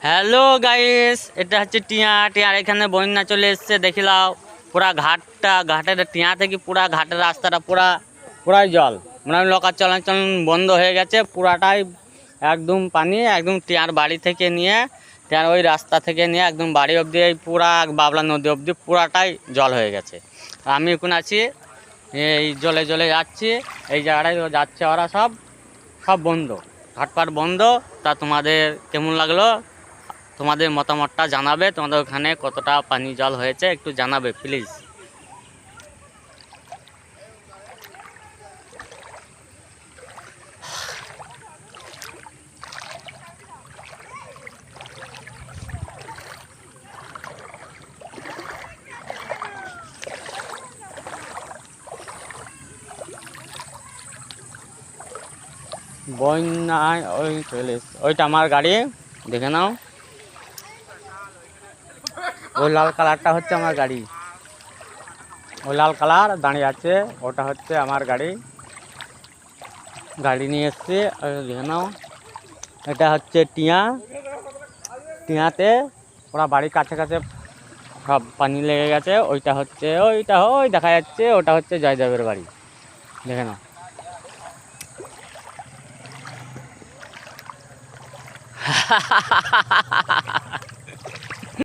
Hello guys, এটা হচ্ছে টিয়ার এখানে বন্যা চলে এসছে। দেখিলাও পুরা ঘাটের টিয়া থেকে পুরা ঘাটের রাস্তাটা পুরাই জল, মানে লোকাল চলাচল বন্ধ হয়ে গেছে। পুরাটাই একদম পানি, একদম টিয়ার বাড়ি থেকে নিয়ে টিয়ার ওই রাস্তা থেকে নিয়ে একদম বাড়ি অবধি এই পুরা বাবলা নদী অবধি পুরাটাই জল হয়ে গেছে। আমি এখন আছি এই জলে জলে যাচ্ছি, এই জায়গাটায় যাচ্ছে ওরা সব বন্ধ, ঘাটপাট বন্ধ। তা তোমাদের কেমন লাগলো, তোমাদের মতামতটা জানাবে। তোমাদের ওখানে কতটা পানি জল হয়েছে একটু জানাবে প্লিজ। বন্যায় ওই চলে, ওইটা আমার গাড়ি, দেখে নাও। ওই লাল কালারটা হচ্ছে আমার গাড়ি, ওই লাল কালার দাঁড়িয়ে আছে, ওটা হচ্ছে আমার গাড়ি। গাড়ি নিয়ে এসছে, দেখে নাও। এটা হচ্ছে টিয়াতে ওরা বাড়ির কাছে কাছে সব পানি লেগে গেছে। ওইটা ওই দেখা যাচ্ছে, ওটা হচ্ছে জয়দেবের বাড়ি, দেখে নাও।